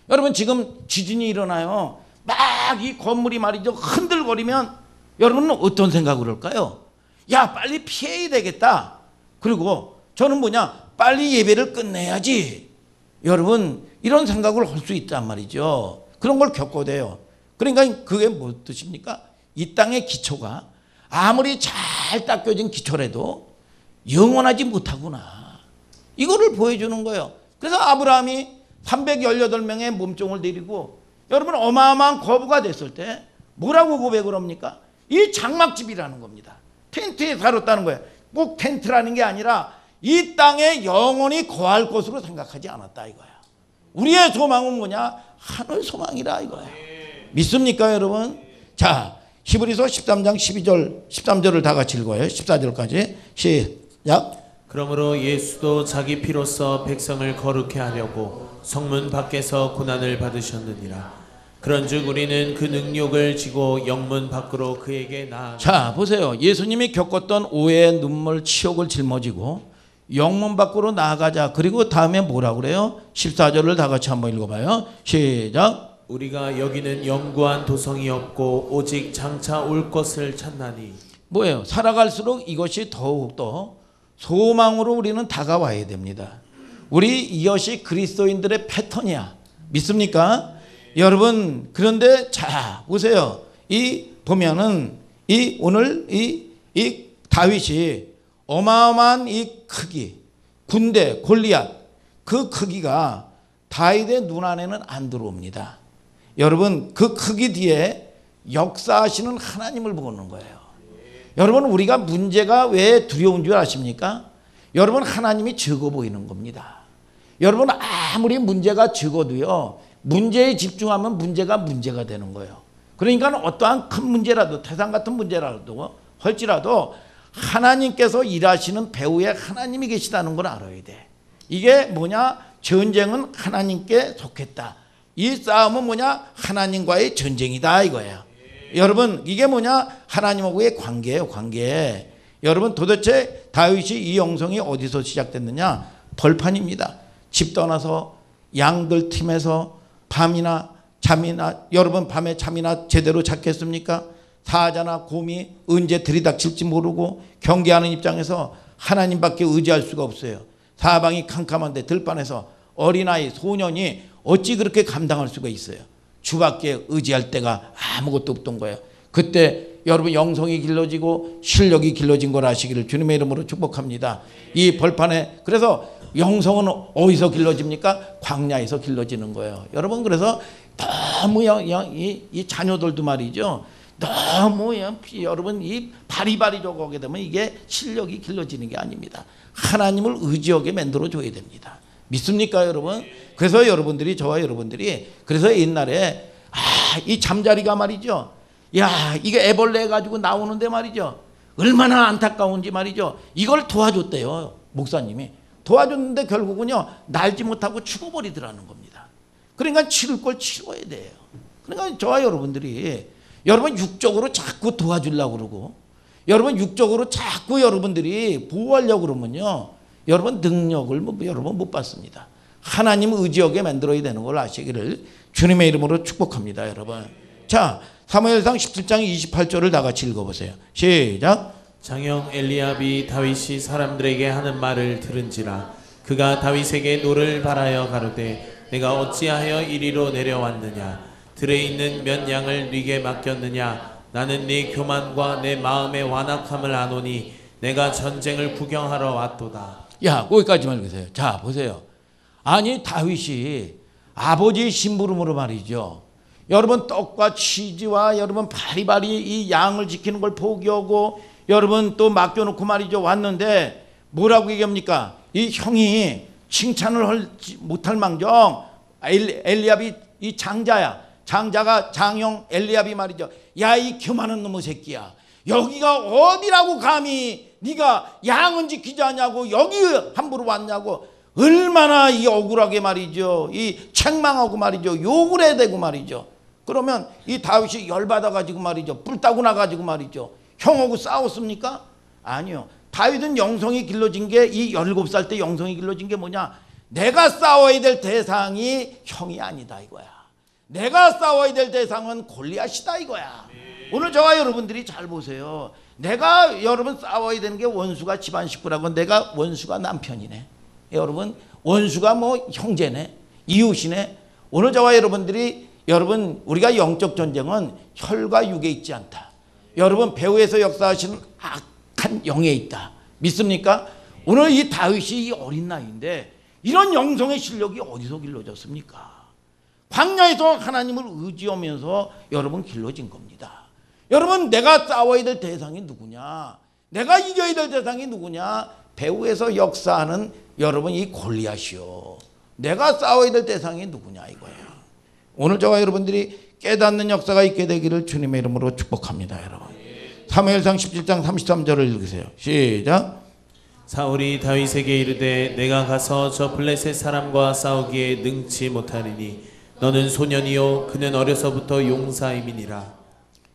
여러분 지금 지진이 일어나요. 막 이 건물이 말이죠 흔들거리면 여러분은 어떤 생각을 할까요? 야 빨리 피해야 되겠다. 그리고 저는 빨리 예배를 끝내야지. 여러분 이런 생각을 할 수 있단 말이죠. 그런 걸 겪어대요. 그러니까 그게 뭐 뜻입니까? 이 땅의 기초가 아무리 잘 닦여진 기초라도 영원하지 못하구나. 이거를 보여주는 거예요. 그래서 아브라함이 318명의 몸종을 데리고 여러분 어마어마한 거부가 됐을 때 뭐라고 고백을 합니까? 이 장막집이라는 겁니다. 텐트에 살았다는 거예요. 꼭 텐트라는 게 아니라 이 땅에 영원히 거할 것으로 생각하지 않았다 이거야. 우리의 소망은 뭐냐? 하늘 소망이라 이거야. 믿습니까 여러분? 자 히브리서 13장 12절 13절을 다 같이 읽어요. 14절까지 시작. 그러므로 예수도 자기 피로써 백성을 거룩해 하려고 성문 밖에서 고난을 받으셨느니라. 그런즉 우리는 그 능욕을 지고 영문 밖으로 그에게 나아가. 자 보세요. 예수님이 겪었던 오해, 눈물, 치욕을 짊어지고 영문 밖으로 나아가자. 그리고 다음에 뭐라고 그래요? 14절을 다 같이 한번 읽어봐요. 시작. 우리가 여기는 영구한 도성이 없고 오직 장차 올 것을 찾나니. 뭐예요? 살아갈수록 이것이 더욱더 소망으로 우리는 다가와야 됩니다. 우리 이것이 그리스도인들의 패턴이야. 믿습니까? 여러분 그런데 자 보세요. 이 보면은 이 오늘 이 다윗이 어마어마한 이 크기 군대 골리앗 그 크기가 다윗의 눈 안에는 안 들어옵니다. 여러분 그 크기 뒤에 역사하시는 하나님을 보는 거예요. 여러분 우리가 문제가 왜 두려운 줄 아십니까? 여러분 하나님이 적어 보이는 겁니다. 여러분 아무리 문제가 적어도요. 문제에 집중하면 문제가 되는 거예요. 그러니까 어떠한 큰 문제라도 태산 같은 문제라도 할지라도 하나님께서 일하시는 배후에 하나님이 계시다는 걸 알아야 돼. 이게 뭐냐? 전쟁은 하나님께 속했다. 이 싸움은 뭐냐? 하나님과의 전쟁이다 이거예요. 여러분 이게 뭐냐? 하나님하고의 관계예요. 관계. 여러분 도대체 다윗이 이 영성이 어디서 시작됐느냐? 벌판입니다. 집 떠나서 양들 틈에서 밤이나 잠이나 여러분 밤에 잠이나 제대로 잤겠습니까? 사자나 곰이 언제 들이닥칠지 모르고 경계하는 입장에서 하나님밖에 의지할 수가 없어요. 사방이 캄캄한데 들판에서 어린아이 소년이 어찌 그렇게 감당할 수가 있어요. 주밖에 의지할 데가 아무것도 없던 거예요. 그때 여러분 영성이 길러지고 실력이 길러진 걸 아시기를 주님의 이름으로 축복합니다. 이 벌판에 그래서 영성은 어디서 길러집니까? 광야에서 길러지는 거예요. 여러분 그래서 너무 이 자녀들도 말이죠. 너무 여러분 이 바리바리 저거게 되면 이게 실력이 길러지는 게 아닙니다. 하나님을 의지하게 만들어 줘야 됩니다. 믿습니까 여러분? 그래서 여러분들이 저와 여러분들이 그래서 옛날에 이 잠자리가 말이죠. 야 이게 애벌레 가지고 나오는데 말이죠. 얼마나 안타까운지 말이죠. 이걸 도와줬대요. 목사님이. 도와줬는데 결국은요. 날지 못하고 죽어버리더라는 겁니다. 그러니까 치를 걸 치러야 돼요. 그러니까 저와 여러분들이 여러분 육적으로 자꾸 도와주려고 그러고 여러분 육적으로 자꾸 여러분들이 보호하려고 그러면요. 여러분 능력을 여러분 못 받습니다. 하나님 의지하게 만들어야 되는 걸 아시기를 주님의 이름으로 축복합니다. 여러분. 자 사무엘상 17장 28절을 다 같이 읽어보세요. 시작. 장형 엘리압이 다윗이 사람들에게 하는 말을 들은지라 그가 다윗에게 노를 바라여 가로되 내가 어찌하여 이리로 내려왔느냐 들에 있는 몇 양을 네게 맡겼느냐 나는 네 교만과 내 마음의 완악함을 아노니 내가 전쟁을 구경하러 왔도다. 야 거기까지만 읽으세요. 자 보세요. 아니 다윗이 아버지의 심부름으로 말이죠. 여러분 떡과 치즈와 여러분 바리바리 이 양을 지키는 걸 포기하고 여러분 또 맡겨놓고 말이죠. 왔는데 뭐라고 얘기합니까? 이 형이 칭찬을 못할 망정 엘리압이 이 장자야. 장자가 장형 엘리압이 말이죠. 야 이 교만한 놈의 새끼야. 여기가 어디라고 감히 네가 양은 지키지 않냐고 여기 함부로 왔냐고 얼마나 이 억울하게 말이죠. 이 책망하고 말이죠. 욕을 해야 되고 말이죠. 그러면 이 다윗이 열받아 가지고 말이죠. 뿔따고 나 가지고 말이죠. 형하고 싸웠습니까? 아니요. 다윗은 영성이 길러진 게 이 17살 때 영성이 길러진 게 뭐냐? 내가 싸워야 될 대상이 형이 아니다 이거야. 내가 싸워야 될 대상은 골리앗이다 이거야. 오늘 저와 여러분들이 잘 보세요. 내가 여러분 싸워야 되는 게 원수가 집안 식구라고 내가 원수가 남편이네. 여러분 원수가 뭐 형제네. 이웃이네. 오늘 저와 여러분들이 여러분 우리가 영적 전쟁은 혈과 육에 있지 않다. 여러분 배후에서 역사하시는 악한 영에 있다. 믿습니까? 오늘 이 다윗이 이 어린 나이인데 이런 영성의 실력이 어디서 길러졌습니까? 광야에서 하나님을 의지하면서 여러분 길러진 겁니다. 여러분 내가 싸워야 될 대상이 누구냐? 내가 이겨야 될 대상이 누구냐? 배후에서 역사하는 여러분 이 골리앗이요. 내가 싸워야 될 대상이 누구냐 이거예요. 오늘 저와 여러분들이 깨닫는 역사가 있게 되기를 주님의 이름으로 축복합니다. 여러분 사무엘상 17장 33절을 읽으세요. 시작. 사울이 다윗에게 이르되 내가 가서 저 블레셋 사람과 싸우기에 능치 못하리니 너는 소년이요 그는 어려서부터 용사임이니라.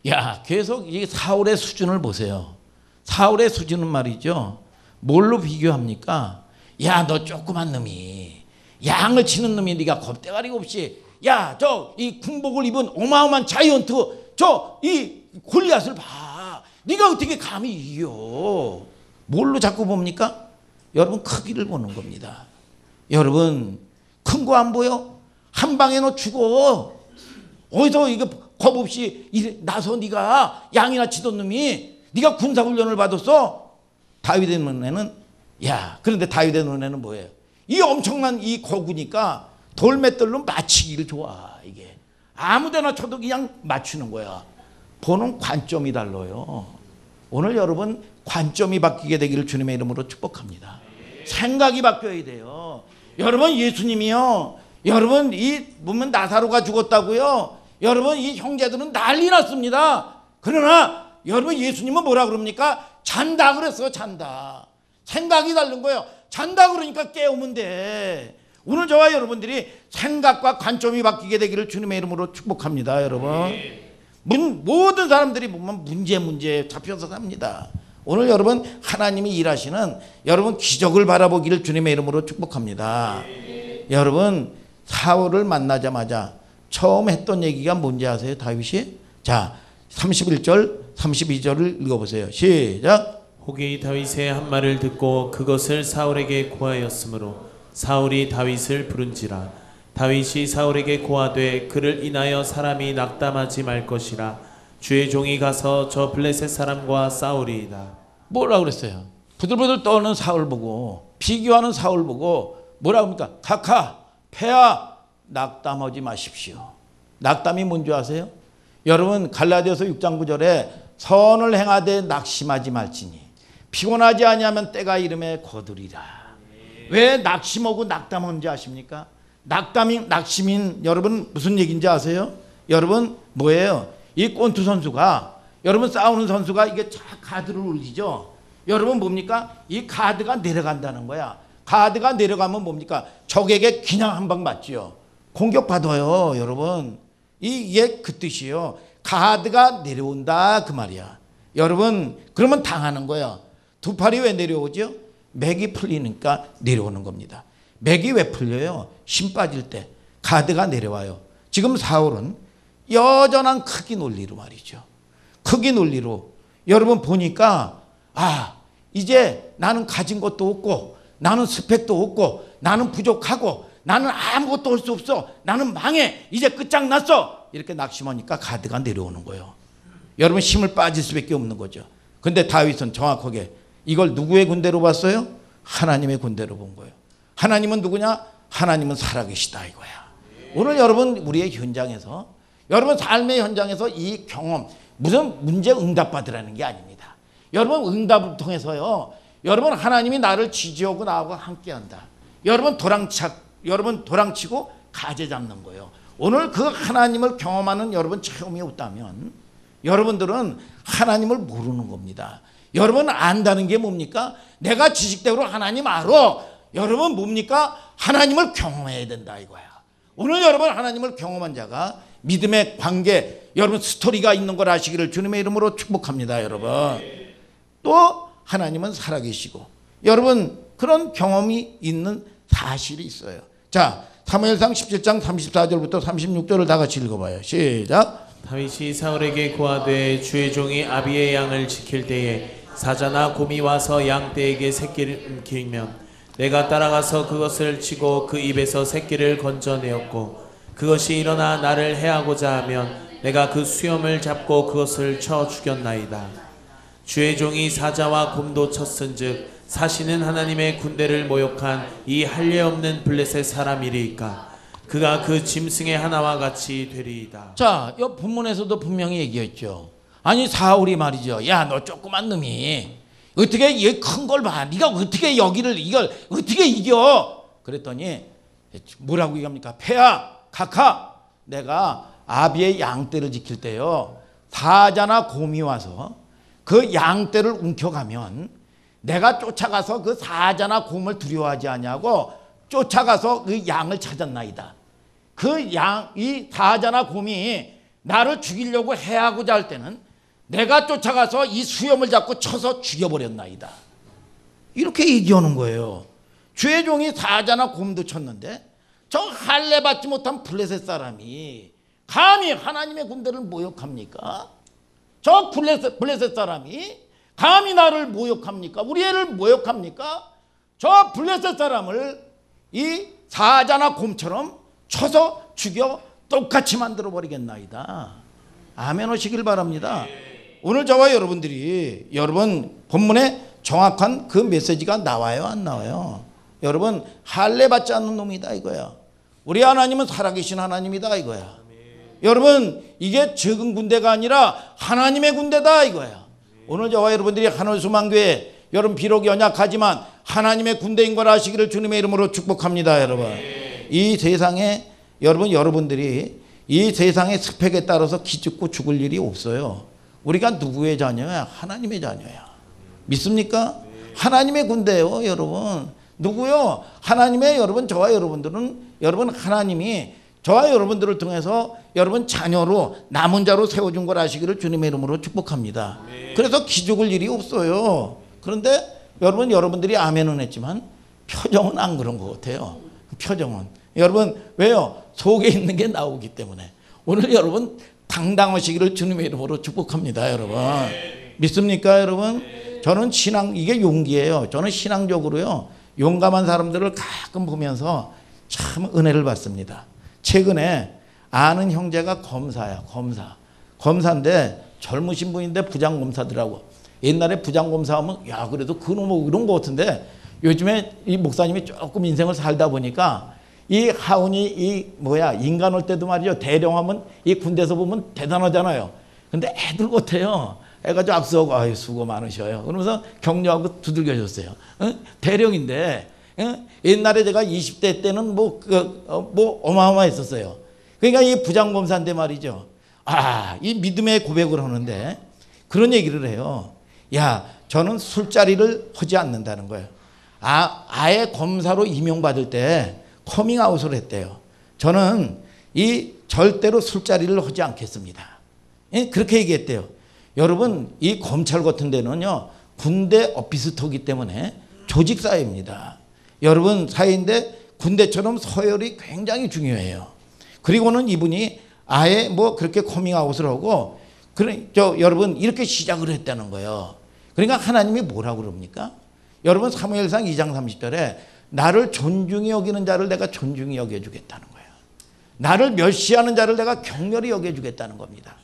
야 계속 이 사울의 수준을 보세요. 사울의 수준은 말이죠. 뭘로 비교합니까? 야 너 조그만 놈이 양을 치는 놈이 네가 겁대가리 없이 야 저 이 군복을 입은 어마어마한 자이언트 저 이 골리앗을 봐. 네가 어떻게 감히 이겨? 뭘로 자꾸 봅니까? 여러분 크기를 보는 겁니다. 여러분 큰 거 안 보여? 한 방에 너 죽어. 어디서 이거 겁 없이 나서 네가 양이나 치던 놈이 네가 군사훈련을 받았어? 다윗의 눈에는 야 그런데 다윗의 눈에는 뭐예요? 이 엄청난 이 거구니까 돌맷돌로 맞히기를 좋아. 이게 아무데나 쳐도 그냥 맞추는 거야. 보는 관점이 달라요. 오늘 여러분 관점이 바뀌게 되기를 주님의 이름으로 축복합니다. 생각이 바뀌어야 돼요. 여러분 예수님이요, 여러분 이 보면 나사로가 죽었다고요. 여러분 이 형제들은 난리 났습니다. 그러나 여러분 예수님은 뭐라 그럽니까? 잔다 그랬어요. 잔다. 생각이 다른 거예요. 잔다 그러니까 깨우면 돼. 오늘 저와 여러분들이 생각과 관점이 바뀌게 되기를 주님의 이름으로 축복합니다. 여러분 모든 사람들이 보면 문제에 잡혀서 삽니다. 오늘 여러분 하나님이 일하시는 여러분 기적을 바라보기를 주님의 이름으로 축복합니다. 여러분 사울을 만나자마자 처음 했던 얘기가 뭔지 아세요? 다윗이? 자 31절 32절을 읽어보세요. 시작. 혹이 다윗의 한 말을 듣고 그것을 사울에게 고하였으므로 사울이 다윗을 부른지라. 다윗이 사울에게 고하되 그를 인하여 사람이 낙담하지 말 것이라. 주의 종이 가서 저 블레셋 사람과 싸우리이다. 뭐라 그랬어요? 부들부들 떠는 사울 보고, 비교하는 사울 보고 뭐라 합니까? 각하 패하 낙담하지 마십시오. 낙담이 뭔지 아세요? 여러분 갈라디아서 6장 9절에 선을 행하되 낙심하지 말지니 피곤하지 아니하면 때가 이름에 거두리라. 왜 낙심하고 낙담하는지 아십니까? 낙심인 여러분 무슨 얘기인지 아세요? 여러분 뭐예요? 이 권투 선수가 여러분 싸우는 선수가 이게 쫙 카드를 올리죠. 여러분 뭡니까? 이 카드가 내려간다는 거야. 카드가 내려가면 뭡니까? 적에게 그냥 한 방 맞지요. 공격받아요. 여러분 이게 그 뜻이에요. 카드가 내려온다 그 말이야. 여러분 그러면 당하는 거야. 두 팔이 왜 내려오죠? 맥이 풀리니까 내려오는 겁니다. 맥이 왜 풀려요? 힘 빠질 때 카드가 내려와요. 지금 사울은 여전한 크기 논리로 말이죠. 크기 논리로 여러분 보니까 이제 나는 가진 것도 없고 나는 스펙도 없고 나는 부족하고 나는 아무것도 할 수 없어. 나는 망해. 이제 끝장났어. 이렇게 낙심하니까 카드가 내려오는 거예요. 여러분 힘을 빠질 수밖에 없는 거죠. 근데 다윗은 정확하게 이걸 누구의 군대로 봤어요? 하나님의 군대로 본 거예요. 하나님은 누구냐? 하나님은 살아계시다 이거야. 오늘 여러분 우리의 현장에서 여러분 삶의 현장에서 이 경험 무슨 문제 응답 받으라는 게 아닙니다. 여러분 응답을 통해서요. 여러분 하나님이 나를 지지하고 나하고 함께한다. 여러분 도랑치고 가재 잡는 거예요. 오늘 그 하나님을 경험하는 여러분 체험이 없다면 여러분들은 하나님을 모르는 겁니다. 여러분 안다는 게 뭡니까? 내가 지식대로 하나님 알아. 여러분 뭡니까? 하나님을 경험해야 된다 이거야. 오늘 여러분 하나님을 경험한 자가 믿음의 관계 여러분 스토리가 있는 걸 아시기를 주님의 이름으로 축복합니다. 여러분 또 하나님은 살아계시고 여러분 그런 경험이 있는 사실이 있어요. 자 사무엘상 17장 34절부터 36절을 다 같이 읽어봐요. 시작. 다윗이 사울에게 고하되 주의 종이 아비의 양을 지킬 때에 사자나 곰이 와서 양떼에게 새끼를 길면 내가 따라가서 그것을 치고 그 입에서 새끼를 건져내었고 그것이 일어나 나를 해하고자 하면 내가 그 수염을 잡고 그것을 쳐 죽였나이다. 주의 종이 사자와 곰도 쳤은즉 사시는 하나님의 군대를 모욕한 이 할례 없는 블레셋 사람이리이까 그가 그 짐승의 하나와 같이 되리이다. 자, 이 본문에서도 분명히 얘기했죠. 아니 사울이 말이죠. 야, 너 조그만 놈이 어떻게 이 큰 걸 봐? 네가 어떻게 이걸 어떻게 이겨? 그랬더니 뭐라고 얘기합니까? 패야, 각하, 내가 아비의 양떼를 지킬 때요. 사자나 곰이 와서 그 양떼를 움켜가면 내가 쫓아가서 그 사자나 곰을 두려워하지 아니하고 쫓아가서 그 양을 찾았나이다. 그 이 사자나 곰이 나를 죽이려고 해하고자 할 때는 내가 쫓아가서 이 수염을 잡고 쳐서 죽여버렸나이다. 이렇게 얘기하는 거예요. 주의 종이 사자나 곰도 쳤는데 저 할례 받지 못한 블레셋 사람이 감히 하나님의 군대를 모욕합니까? 저 블레셋 사람이 감히 나를 모욕합니까? 우리 애를 모욕합니까? 저 블레셋 사람을 이 사자나 곰처럼 쳐서 죽여 똑같이 만들어 버리겠나이다. 아멘 하시길 바랍니다. 오늘 저와 여러분들이 여러분 본문에 정확한 그 메시지가 나와요 안 나와요? 여러분 할례 받지 않는 놈이다 이거야. 우리 하나님은 살아계신 하나님이다 이거야. 여러분 이게 적은 군대가 아니라 하나님의 군대다 이거야. 오늘 저와 여러분들이 한월수만교회 여러분 비록 연약하지만 하나님의 군대인 걸 아시기를 주님의 이름으로 축복합니다. 여러분 이 세상에 여러분들이 이 세상의 스펙에 따라서 기죽고 죽을 일이 없어요. 우리가 누구의 자녀야? 하나님의 자녀야. 믿습니까? 하나님의 군대예요. 여러분 누구요? 하나님의 여러분 저와 여러분들은 여러분 하나님이 저와 여러분들을 통해서 여러분 자녀로 남은 자로 세워준 걸 아시기를 주님의 이름으로 축복합니다. 그래서 기죽을 일이 없어요. 그런데 여러분들이 아멘은 했지만 표정은 안 그런 것 같아요. 표정은 여러분 왜요? 속에 있는 게 나오기 때문에 오늘 여러분 당당하시기를 주님의 이름으로 축복합니다. 여러분 믿습니까? 여러분 저는 이게 용기예요. 저는 신앙적으로요 용감한 사람들을 가끔 보면서 참 은혜를 받습니다. 최근에 아는 형제가 검사야. 검사인데 젊으신 분인데 부장검사더라고. 옛날에 부장검사하면 야 그래도 그놈 뭐 이런 거 같은데 요즘에 이 목사님이 조금 인생을 살다 보니까 이 하운이 인간 올 때도 말이죠. 대령하면 이 군대에서 보면 대단하잖아요. 근데 애들 같아요. 애가 좀 앞서고 아유 수고 많으셔요. 그러면서 격려하고 두들겨줬어요. 대령인데 옛날에 제가 20대 때는 어마어마했었어요. 그러니까 이 부장검사인데 말이죠. 이 믿음의 고백을 하는데 그런 얘기를 해요. 야, 저는 술자리를 하지 않는다는 거예요. 아예 검사로 임용받을 때 커밍아웃을 했대요. 저는 절대로 술자리를 하지 않겠습니다. 그렇게 얘기했대요. 여러분, 이 검찰 같은 데는요, 군대 오피스터기 때문에 조직사회입니다. 여러분, 사회인데 군대처럼 서열이 굉장히 중요해요. 그리고는 이분이 아예 그렇게 커밍아웃을 하고, 여러분, 이렇게 시작을 했다는 거예요. 그러니까 하나님이 뭐라고 그럽니까? 여러분, 사무엘상 2장 30절에 나를 존중히 여기는 자를 내가 존중히 여겨주겠다는 거예요. 나를 멸시하는 자를 내가 경멸히 여겨주겠다는 겁니다.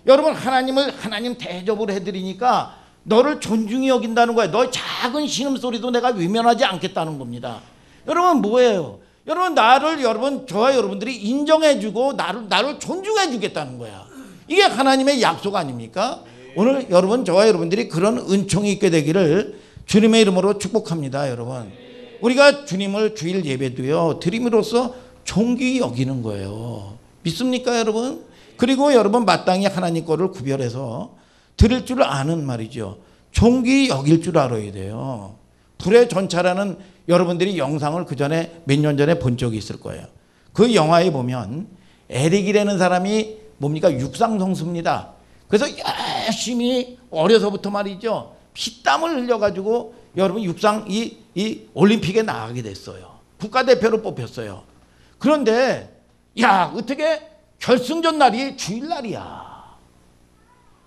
여러분 하나님 대접을 해드리니까 너를 존중히 여긴다는 거예요. 너의 작은 신음소리도 내가 외면하지 않겠다는 겁니다. 여러분 뭐예요? 여러분 저와 여러분들이 인정해주고 나를 존중해 주겠다는 거야. 이게 하나님의 약속 아닙니까? 오늘 저와 여러분들이 그런 은총이 있게 되기를 주님의 이름으로 축복합니다. 여러분 우리가 주님을 주일 예배도요 드림으로써 존귀히 여기는 거예요. 믿습니까 여러분? 그리고 여러분 마땅히 하나님 거를 구별해서 드릴 줄 아는 말이죠. 존귀히 여길 줄 알아야 돼요. 불의 전차라는 여러분들이 영상을 그 전에 몇 년 전에 본 적이 있을 거예요. 그 영화에 보면 에릭이라는 사람이 뭡니까? 육상선수입니다. 그래서 열심히 어려서부터 말이죠. 피땀을 흘려가지고 여러분 육상 이 올림픽에 나가게 됐어요. 국가대표로 뽑혔어요. 그런데 어떻게 결승전 날이 주일날이야.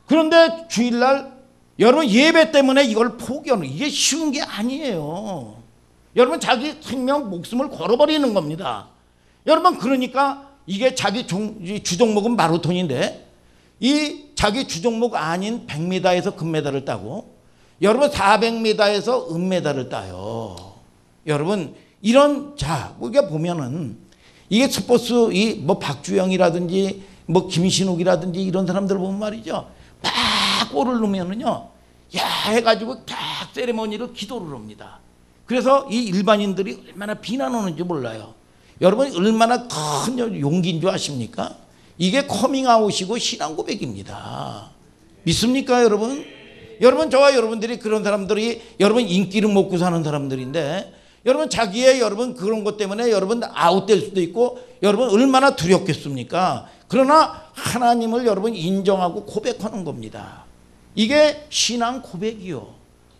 그런데 주일날 여러분 예배 때문에 이걸 포기하는 이게 쉬운 게 아니에요. 여러분 자기 생명 목숨을 걸어버리는 겁니다. 여러분 그러니까 이게 자기 주종목은 마라톤인데 이 자기 주종목 아닌 100m에서 금메달을 따고 여러분 400m에서 은메달을 따요. 여러분 우리가 보면은 이게 스포츠 박주영이라든지 김신욱이라든지 이런 사람들 보면 말이죠. 막 골을 넣으면은요. 해가지고 딱 세레머니로 기도를 합니다. 그래서 이 일반인들이 얼마나 비난하는지 몰라요. 여러분 얼마나 큰 용기인 줄 아십니까? 이게 커밍아웃이고 신앙 고백입니다. 믿습니까 여러분? 여러분 저와 여러분들이 그런 사람들이 여러분 인기를 먹고 사는 사람들인데 여러분 자기의 여러분 그런 것 때문에 여러분 아웃될 수도 있고 여러분 얼마나 두렵겠습니까? 그러나 하나님을 여러분 인정하고 고백하는 겁니다. 이게 신앙 고백이요.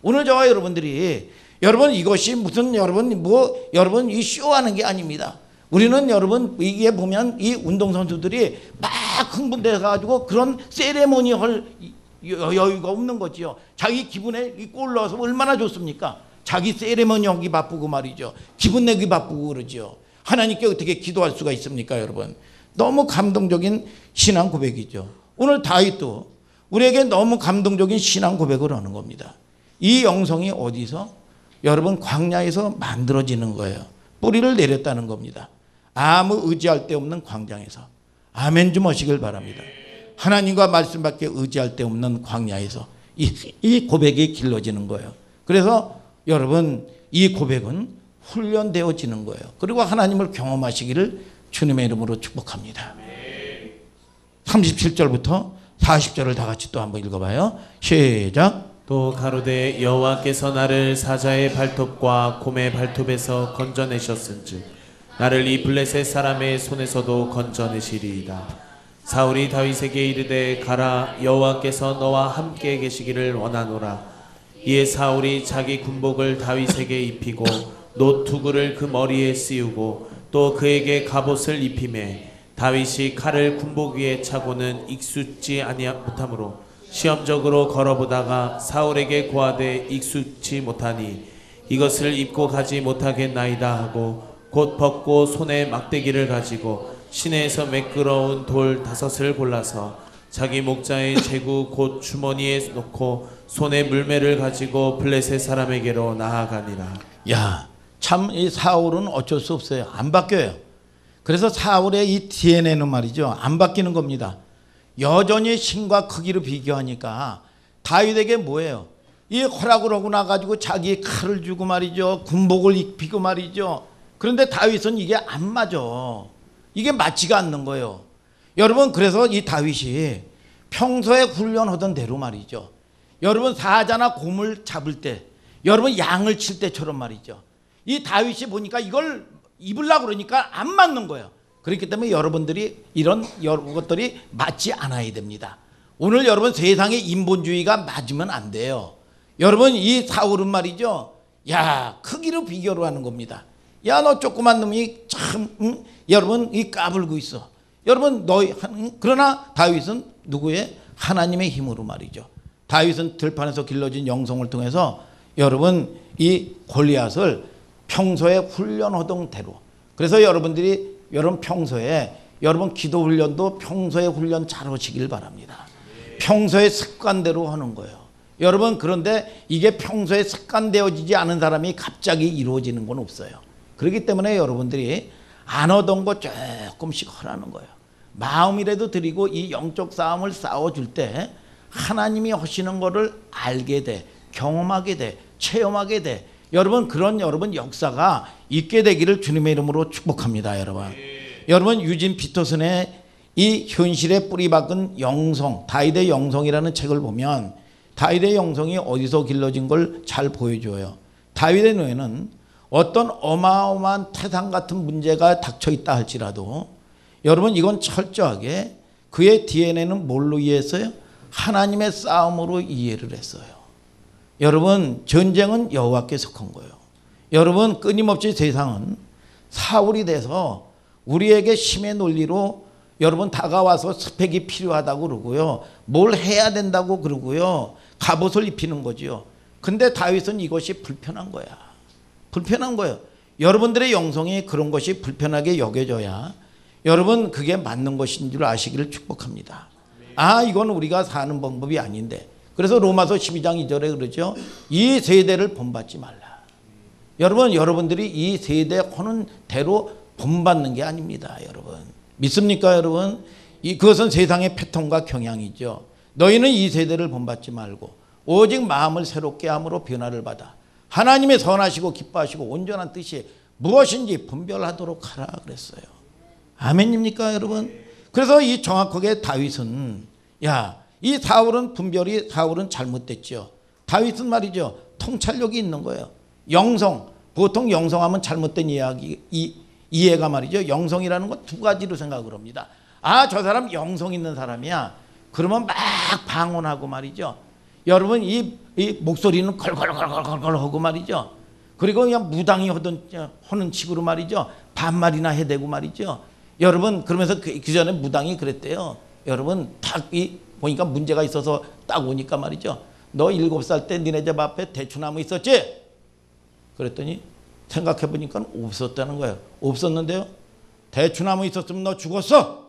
오늘 저와 여러분들이 여러분 이것이 무슨 여러분 이 쇼하는 게 아닙니다. 우리는 여러분 이게 보면 이 운동선수들이 막 흥분돼 가지고 그런 세레모니 할 여유가 없는 거지요. 자기 기분에 이 골 넣어서 얼마나 좋습니까? 자기 세레머니 하기 바쁘고 말이죠. 기분 내기 바쁘고 그러죠. 하나님께 어떻게 기도할 수가 있습니까 여러분? 너무 감동적인 신앙 고백이죠. 오늘 다윗도 우리에게 너무 감동적인 신앙 고백을 하는 겁니다. 이 영성이 어디서? 여러분 광야에서 만들어지는 거예요. 뿌리를 내렸다는 겁니다. 아무 의지할 데 없는 광장에서 아멘 좀 하시길 바랍니다. 하나님과 말씀밖에 의지할 데 없는 광야에서 이 고백이 길러지는 거예요. 그래서 여러분 이 고백은 훈련되어지는 거예요. 그리고 하나님을 경험하시기를 주님의 이름으로 축복합니다. 37절부터 40절을 다 같이 또 한번 읽어봐요. 시작. 또 가로되 여호와께서 나를 사자의 발톱과 곰의 발톱에서 건져내셨은즉 나를 이 블레셋 사람의 손에서도 건져내시리이다. 사울이 다윗에게 이르되 가라, 여호와께서 너와 함께 계시기를 원하노라. 이에 사울이 자기 군복을 다윗에게 입히고 노투구를 그 머리에 씌우고 또 그에게 갑옷을 입히매 다윗이 칼을 군복 위에 차고는 익숙지 못하므로 시험적으로 걸어보다가 사울에게 고하되 익숙지 못하니 이것을 입고 가지 못하겠나이다 하고 곧 벗고 손에 막대기를 가지고 시내에서 매끄러운 돌 5을 골라서 자기 목자의 제구 곧 주머니에 놓고 손에 물매를 가지고 블레셋 사람에게로 나아가니라. 야, 참 이 사울은 어쩔 수 없어요. 안 바뀌어요. 그래서 사울의 이 DNA는 말이죠, 안 바뀌는 겁니다. 여전히 신과 크기로 비교하니까 다윗에게 뭐예요? 이 허락을 하고 나가지고 자기 칼을 주고 말이죠, 군복을 입히고 말이죠. 그런데 다윗은 이게 안 맞아. 이게 맞지가 않는 거예요. 여러분, 그래서 이 다윗이 평소에 훈련하던 대로 말이죠, 여러분 사자나 곰을 잡을 때, 여러분 양을 칠 때처럼 말이죠, 이 다윗이 보니까 이걸 입으려고 그러니까 안 맞는 거예요. 그렇기 때문에 여러분들이 이런 것들이 맞지 않아야 됩니다. 오늘 여러분 세상의 인본주의가 맞으면 안 돼요. 여러분 이 사울은 말이죠, 야, 크기로 비교를 하는 겁니다. 야, 너 조그만 놈이 참 여러분 이 까불고 있어. 여러분 그러나 다윗은 누구의? 하나님의 힘으로 말이죠. 다윗은 들판에서 길러진 영성을 통해서 여러분 이 골리앗을 평소에 훈련하던 대로, 그래서 여러분들이 여러분 평소에 여러분 기도 훈련도 평소에 훈련 잘 하시길 바랍니다. 평소에 습관대로 하는 거예요. 여러분, 그런데 이게 평소에 습관되어지지 않은 사람이 갑자기 이루어지는 건 없어요. 그렇기 때문에 여러분들이 안 하던 거 조금씩 하라는 거예요. 마음이라도 드리고 이 영적 싸움을 싸워줄 때 하나님이 하시는 거를 알게 돼, 경험하게 돼, 체험하게 돼. 여러분, 그런 여러분 역사가 있게 되기를 주님의 이름으로 축복합니다. 여러분 유진 피터슨의 이 현실에 뿌리박은 영성, 다윗의 영성이라는 책을 보면 다윗의 영성이 어디서 길러진 걸 잘 보여줘요. 다윗의 뇌에는 어떤 어마어마한 태산 같은 문제가 닥쳐 있다 할지라도 여러분 이건 철저하게 그의 DNA는 뭘로 이해했어요? 하나님의 싸움으로 이해를 했어요. 여러분, 전쟁은 여호와께 속한 거예요. 여러분, 끊임없이 세상은 사울이 돼서 우리에게 심의 논리로 여러분 다가와서 스펙이 필요하다고 그러고요, 뭘 해야 된다고 그러고요, 갑옷을 입히는 거죠. 근데 다윗은 이것이 불편한 거야. 불편한 거예요. 여러분들의 영성이 그런 것이 불편하게 여겨져야 여러분 그게 맞는 것인 줄 아시기를 축복합니다. 아, 이건 우리가 사는 방법이 아닌데. 그래서 로마서 12장 2절에 그러죠, 이 세대를 본받지 말라. 여러분, 여러분들이 이 세대 하는 대로 본받는 게 아닙니다. 여러분 믿습니까? 여러분, 그것은 세상의 패턴과 경향이죠. 너희는 이 세대를 본받지 말고 오직 마음을 새롭게 함으로 변화를 받아 하나님의 선하시고 기뻐하시고 온전한 뜻이 무엇인지 분별하도록 하라 그랬어요. 아멘입니까 여러분? 그래서 이 정확하게 다윗은, 야, 이 사울은 사울은 잘못됐죠. 다윗은 말이죠, 통찰력이 있는 거예요. 영성, 보통 영성하면 잘못된 이해가 말이죠, 영성이라는 건 두 가지로 생각을 합니다. 아, 저 사람 영성 있는 사람이야. 그러면 막 방언하고 말이죠. 여러분 이 목소리는 걸걸걸걸걸 하고 말이죠. 그리고 그냥 무당이 하는 식으로 말이죠, 반말이나 해대고 말이죠. 여러분, 그러면서 그 전에 무당이 그랬대요. 여러분 딱 보니까 문제가 있어서 딱 오니까 말이죠, 너 7살 때 니네 집 앞에 대추나무 있었지? 그랬더니 생각해보니까 없었다는 거예요. 없었는데요, 대추나무 있었으면 너 죽었어.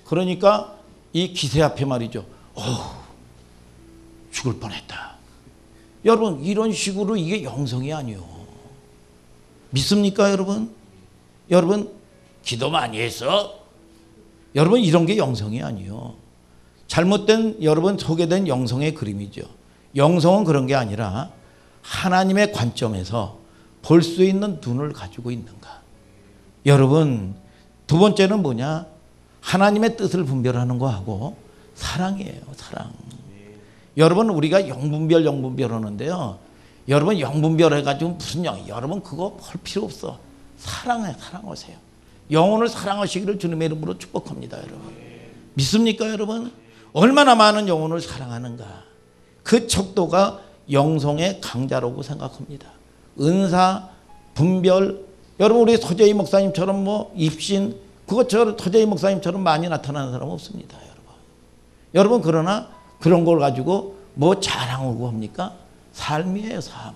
그러니까 이 기세 앞에 말이죠, 죽을 뻔했다. 여러분, 이런 식으로 이게 영성이 아니요. 믿습니까 여러분? 여러분 기도 많이 했어? 여러분 이런 게 영성이 아니요. 잘못된 여러분 소개된 영성의 그림이죠. 영성은 그런 게 아니라 하나님의 관점에서 볼 수 있는 눈을 가지고 있는가. 여러분 두 번째는 뭐냐? 하나님의 뜻을 분별하는 거하고 사랑이에요. 사랑. 여러분 우리가 영분별 하는데요. 여러분 영분별 해가지고 무슨 여러분 그거 볼 필요 없어. 사랑하세요. 영혼을 사랑하시기를 주님의 이름으로 축복합니다. 여러분 믿습니까 여러분? 얼마나 많은 영혼을 사랑하는가. 그 척도가 영성의 강자라고 생각합니다. 은사, 분별, 여러분 우리 서재희 목사님처럼 뭐 입신 그것처럼 서재희 목사님처럼 많이 나타나는 사람은 없습니다. 여러분 그러나 그런 걸 가지고 뭐 자랑하고 합니까? 삶이에요. 삶.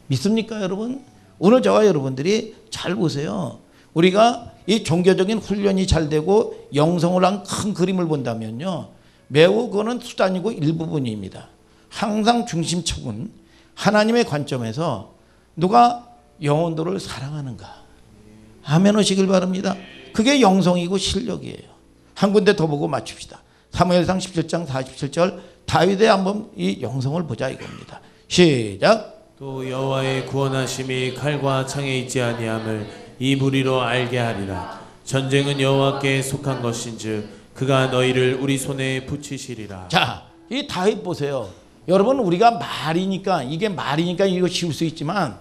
믿습니까 여러분? 오늘 저와 여러분들이 잘 보세요. 우리가 이 종교적인 훈련이 잘 되고 영성을 한 큰 그림을 본다면요. 매우 그거는 수단이고 일부분입니다. 항상 중심축은 하나님의 관점에서 누가 영혼들을 사랑하는가. 아멘 하시길 바랍니다. 그게 영성이고 실력이에요. 한 군데 더 보고 맞춥시다. 사무엘상 17장 47절 다윗의 한번 이 영성을 보자 이겁니다. 시작. 또 여호와의 구원하심이 칼과 창에 있지 아니함을 이 무리로 알게 하리라. 전쟁은 여호와께 속한 것인즉 그가 너희를 우리 손에 붙이시리라. 자, 이 다윗 보세요. 여러분 우리가 말이니까 이거 쉬울 수 있지만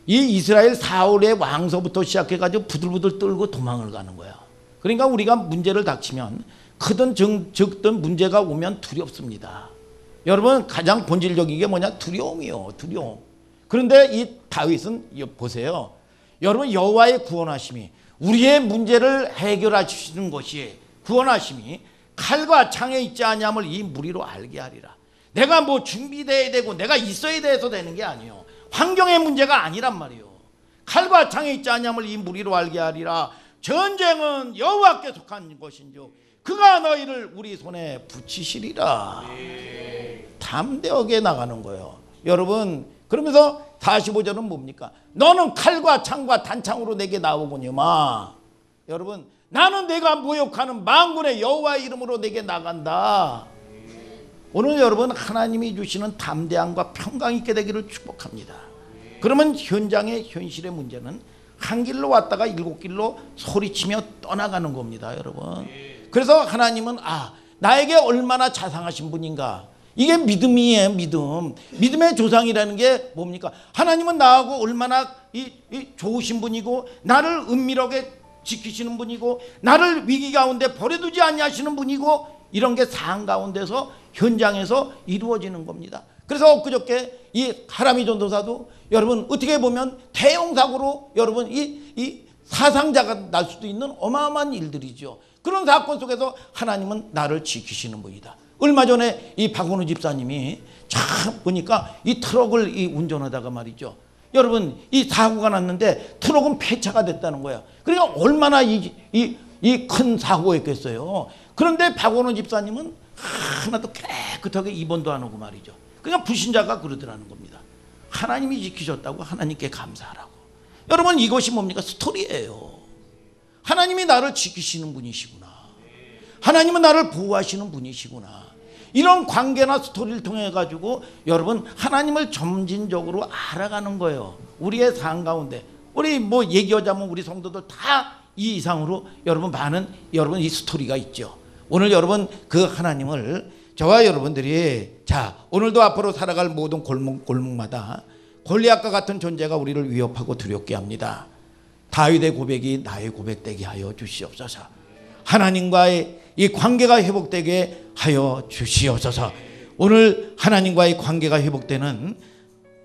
이 이스라엘 사울의 왕서부터 시작해가지고 부들부들 떨고 도망을 가는 거야. 그러니까 우리가 문제를 닥치면 크든 적든 문제가 오면 두렵습니다. 여러분 가장 본질적인 게 뭐냐? 두려움이요. 두려움. 그런데 이 다윗은 보세요. 여러분 여호와의 구원하심이 우리의 문제를 해결하시는 것이 구원하심이 칼과 창에 있지 아니함을 이 무리로 알게 하리라. 내가 뭐 준비돼야 되고 내가 있어야 돼서 되는 게 아니에요. 환경의 문제가 아니란 말이에요. 칼과 창에 있지 아니함을 이 무리로 알게 하리라. 전쟁은 여호와께 속한 것인즉 그가 너희를 우리 손에 붙이시리라. 담대하게 나가는 거예요. 여러분 그러면서 45절은 뭡니까? 너는 칼과 창과 단창으로 내게 나오거니와. 여러분 나는 내가 모욕하는 만군의 여호와의 이름으로 내게 나간다. 오늘 여러분 하나님이 주시는 담대함과 평강 있게 되기를 축복합니다. 그러면 현장의 현실의 문제는 한 길로 왔다가 7길로 소리치며 떠나가는 겁니다. 여러분 그래서 하나님은 나에게 얼마나 자상하신 분인가. 이게 믿음이에요. 믿음의 조상이라는 게 뭡니까? 하나님은 나하고 얼마나 좋으신 분이고 나를 은밀하게 지키시는 분이고 나를 위기 가운데 버려두지 아니하시는 분이고 이런 게 상황 가운데서 현장에서 이루어지는 겁니다. 그래서 엊그저께 이 하람이 전도사도 여러분 어떻게 보면 대형사고로 여러분 이 사상자가 날 수도 있는 어마어마한 일들이죠. 그런 사건 속에서 하나님은 나를 지키시는 분이다. 얼마 전에 이 박원우 집사님이 참 보니까 이 트럭을 운전하다가 말이죠. 여러분 이 사고가 났는데 트럭은 폐차가 됐다는 거야. 그러니까 얼마나 이 큰 사고였겠어요. 그런데 박원우 집사님은 하나도 깨끗하게 입원도 안 하고 말이죠. 그러니까 불신자가 그러더라는 겁니다. 하나님이 지키셨다고 하나님께 감사하라고. 여러분 이것이 뭡니까? 스토리예요. 하나님이 나를 지키시는 분이시구나. 하나님은 나를 보호하시는 분이시구나. 이런 관계나 스토리를 통해 가지고 여러분 하나님을 점진적으로 알아가는 거예요. 우리의 삶 가운데 우리 뭐 얘기하자면 우리 성도들 다 이 이상으로 여러분 많은 여러분 이 스토리가 있죠. 오늘 여러분 그 하나님을 저와 여러분들이 자 오늘도 앞으로 살아갈 모든 골목마다 골리앗과 같은 존재가 우리를 위협하고 두렵게 합니다. 다윗의 고백이 나의 고백되게 하여 주시옵소서. 하나님과의 이 관계가 회복되게 하여 주시옵소서. 오늘 하나님과의 관계가 회복되는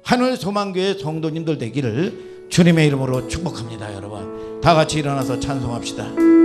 하늘 소망교회 성도님들 되기를 주님의 이름으로 축복합니다. 여러분 다 같이 일어나서 찬송합시다.